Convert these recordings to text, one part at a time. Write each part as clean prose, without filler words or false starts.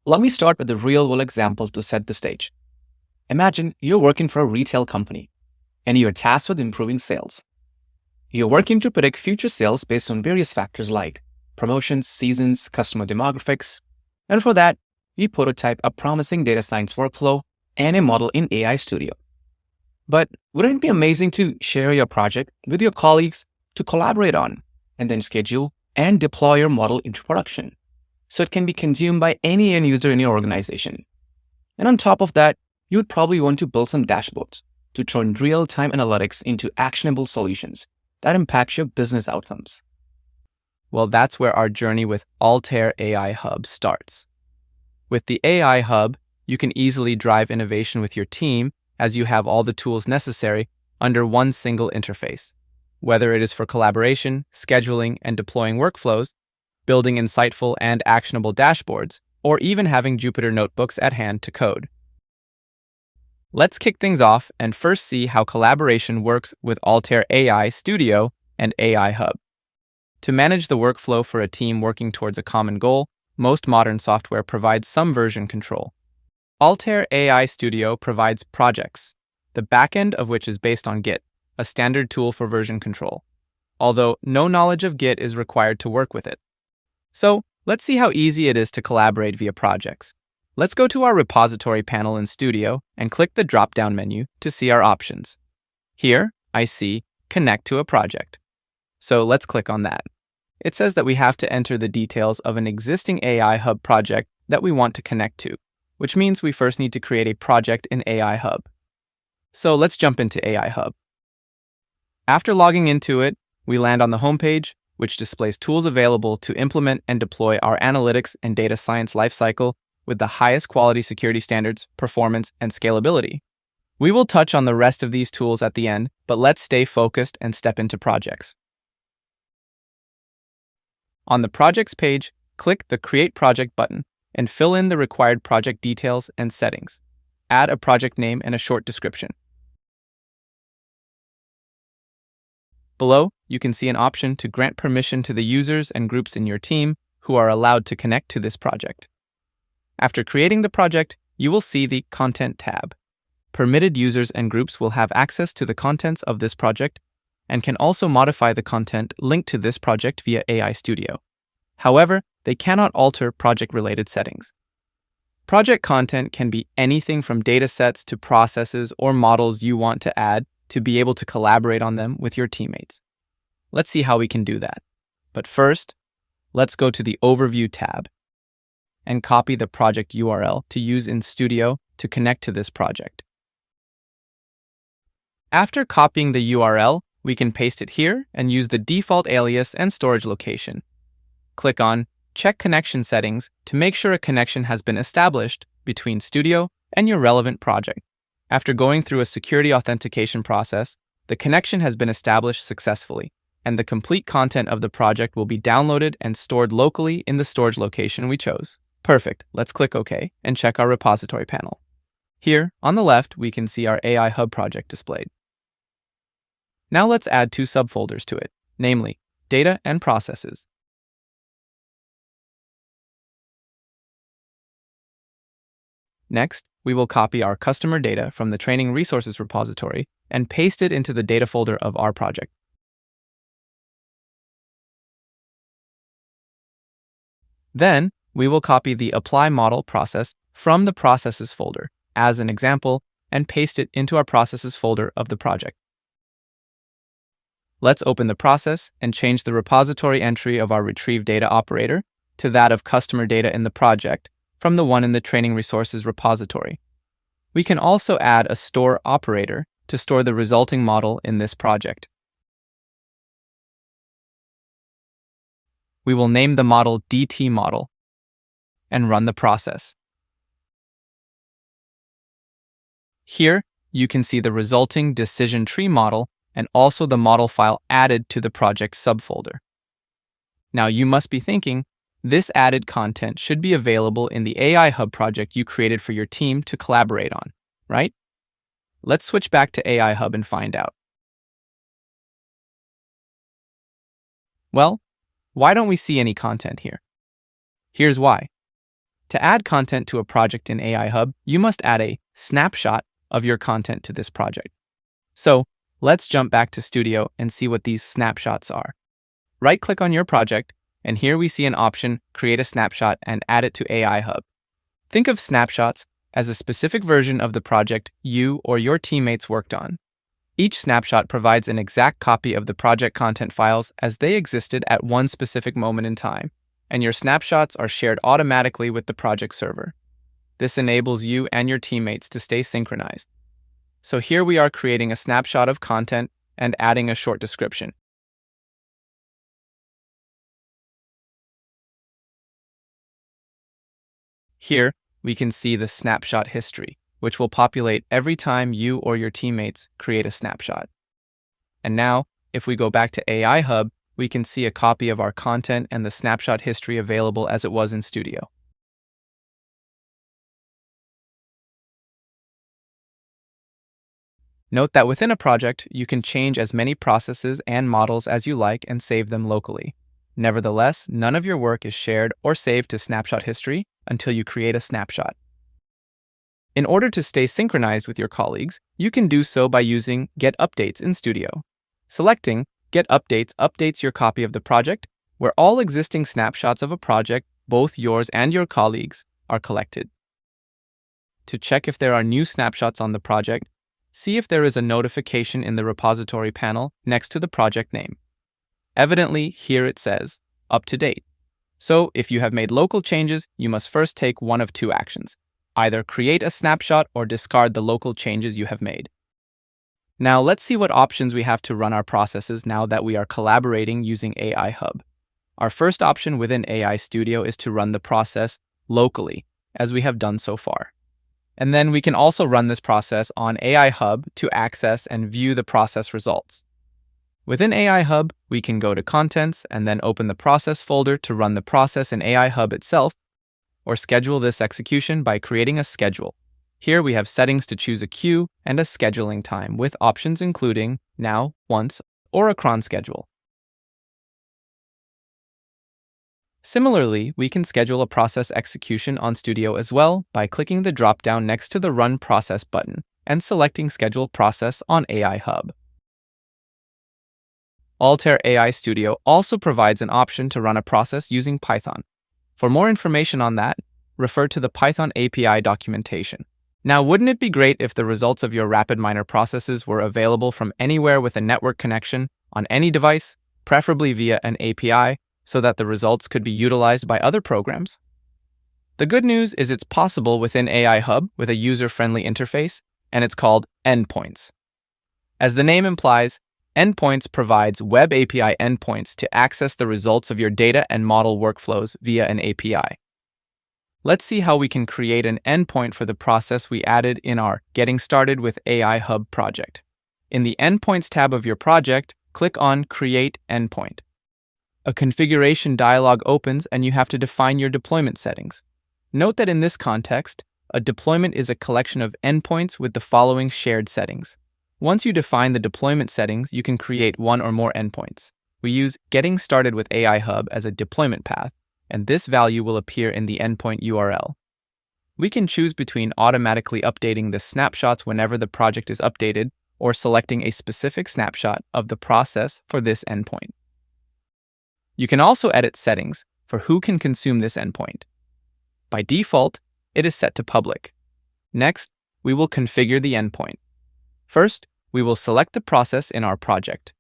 Let me start with a real-world example to set the stage. Imagine you're working for a retail company, and you're tasked with improving sales. You're working to predict future sales based on various factors like promotions, seasons, customer demographics, and for that, you prototype a promising data science workflow and a model in AI Studio. But wouldn't it be amazing to share your project with your colleagues to collaborate on, and then schedule and deploy your model into production, so it can be consumed by any end user in your organization? And on top of that, you would probably want to build some dashboards to turn real-time analytics into actionable solutions that impact your business outcomes. Well, that's where our journey with Altair AI Hub starts. With the AI Hub, you can easily drive innovation with your team as you have all the tools necessary under one single interface. Whether it is for collaboration, scheduling, and deploying workflows, building insightful and actionable dashboards, or even having Jupyter notebooks at hand to code. Let's kick things off and first see how collaboration works with Altair AI Studio and AI Hub. To manage the workflow for a team working towards a common goal, most modern software provides some version control. Altair AI Studio provides projects, the backend of which is based on Git, a standard tool for version control, although no knowledge of Git is required to work with it. So, let's see how easy it is to collaborate via projects. Let's go to our repository panel in Studio and click the drop-down menu to see our options. Here, I see Connect to a project. So let's click on that. It says that we have to enter the details of an existing AI Hub project that we want to connect to, which means we first need to create a project in AI Hub. So let's jump into AI Hub. After logging into it, we land on the homepage, which displays tools available to implement and deploy our analytics and data science lifecycle with the highest quality security standards, performance, and scalability. We will touch on the rest of these tools at the end, but let's stay focused and step into projects. On the Projects page, click the Create Project button and fill in the required project details and settings. Add a project name and a short description. Below, you can see an option to grant permission to the users and groups in your team who are allowed to connect to this project. After creating the project, you will see the Content tab. Permitted users and groups will have access to the contents of this project and can also modify the content linked to this project via AI Studio. However, they cannot alter project-related settings. Project content can be anything from datasets to processes or models you want to add to be able to collaborate on them with your teammates. Let's see how we can do that. But first, let's go to the Overview tab and copy the project URL to use in Studio to connect to this project. After copying the URL, we can paste it here and use the default alias and storage location. Click on Check Connection Settings to make sure a connection has been established between Studio and your relevant project. After going through a security authentication process, the connection has been established successfully, and the complete content of the project will be downloaded and stored locally in the storage location we chose. Perfect. Let's click OK and check our repository panel. Here, on the left, we can see our AI Hub project displayed. Now let's add two subfolders to it, namely Data and Processes. Next, we will copy our customer data from the Training Resources repository and paste it into the data folder of our project. Then, we will copy the Apply Model process from the Processes folder, as an example, and paste it into our Processes folder of the project. Let's open the process and change the repository entry of our Retrieve Data operator to that of customer data in the project from the one in the Training Resources repository. We can also add a Store operator to store the resulting model in this project. We will name the model DT model and run the process. Here, you can see the resulting decision tree model and also the model file added to the project subfolder. Now you must be thinking, this added content should be available in the AI Hub project you created for your team to collaborate on, right? Let's switch back to AI Hub and find out. Well, why don't we see any content here? Here's why. To add content to a project in AI Hub, you must add a snapshot of your content to this project. So let's jump back to Studio and see what these snapshots are. Right-click on your project, and here we see an option, Create a Snapshot, and add it to AI Hub. Think of snapshots as a specific version of the project you or your teammates worked on. Each snapshot provides an exact copy of the project content files as they existed at one specific moment in time, and your snapshots are shared automatically with the project server. This enables you and your teammates to stay synchronized. So here we are creating a snapshot of content and adding a short description. Here, we can see the snapshot history, which will populate every time you or your teammates create a snapshot. And now, if we go back to AI Hub, we can see a copy of our content and the snapshot history available as it was in Studio. Note that within a project, you can change as many processes and models as you like and save them locally. Nevertheless, none of your work is shared or saved to snapshot history until you create a snapshot. In order to stay synchronized with your colleagues, you can do so by using Get Updates in Studio. Selecting Get Updates updates your copy of the project, where all existing snapshots of a project, both yours and your colleagues, are collected. To check if there are new snapshots on the project, see if there is a notification in the repository panel next to the project name. Evidently, here it says, Up to date. So, if you have made local changes, you must first take one of two actions. Either create a snapshot or discard the local changes you have made. Now let's see what options we have to run our processes now that we are collaborating using AI Hub. Our first option within AI Studio is to run the process locally, as we have done so far. And then we can also run this process on AI Hub to access and view the process results. Within AI Hub, we can go to Contents and then open the Process folder to run the process in AI Hub itself, or schedule this execution by creating a schedule. Here we have settings to choose a queue and a scheduling time with options including now, once, or a cron schedule. Similarly, we can schedule a process execution on Studio as well by clicking the drop-down next to the Run Process button and selecting Schedule Process on AI Hub. Altair AI Studio also provides an option to run a process using Python. For more information on that, refer to the Python API documentation. Now, wouldn't it be great if the results of your RapidMiner processes were available from anywhere with a network connection, on any device, preferably via an API, so that the results could be utilized by other programs? The good news is it's possible within AI Hub with a user-friendly interface, and it's called Endpoints. As the name implies, Endpoints provides web API endpoints to access the results of your data and model workflows via an API. Let's see how we can create an endpoint for the process we added in our Getting Started with AI Hub project. In the Endpoints tab of your project, click on Create Endpoint. A configuration dialog opens and you have to define your deployment settings. Note that in this context, a deployment is a collection of endpoints with the following shared settings. Once you define the deployment settings, you can create one or more endpoints. We use Getting Started with AI Hub as a deployment path, and this value will appear in the endpoint URL. We can choose between automatically updating the snapshots whenever the project is updated or selecting a specific snapshot of the process for this endpoint. You can also edit settings for who can consume this endpoint. By default, it is set to public. Next, we will configure the endpoint. First, we will select the process in our project.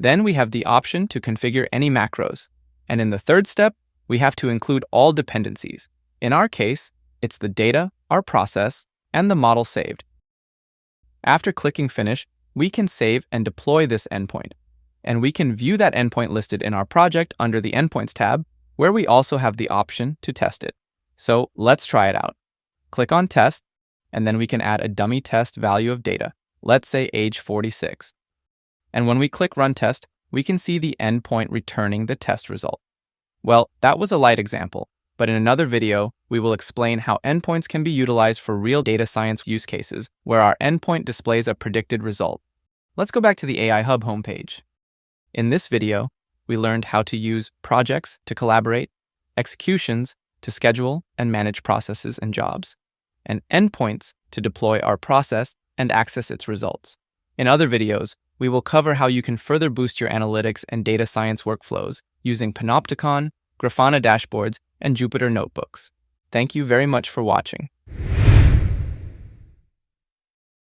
Then we have the option to configure any macros. And in the third step, we have to include all dependencies. In our case, it's the data, our process, and the model saved. After clicking Finish, we can save and deploy this endpoint. And we can view that endpoint listed in our project under the Endpoints tab, where we also have the option to test it. So let's try it out. Click on Test, and then we can add a dummy test value of data, let's say age 46. And when we click Run Test, we can see the endpoint returning the test result. Well, that was a light example, but in another video, we will explain how endpoints can be utilized for real data science use cases, where our endpoint displays a predicted result. Let's go back to the AI Hub homepage. In this video, we learned how to use projects to collaborate, executions to schedule and manage processes and jobs, and endpoints to deploy our process and access its results. In other videos, we will cover how you can further boost your analytics and data science workflows using Panopticon, Grafana dashboards, and Jupyter notebooks. Thank you very much for watching.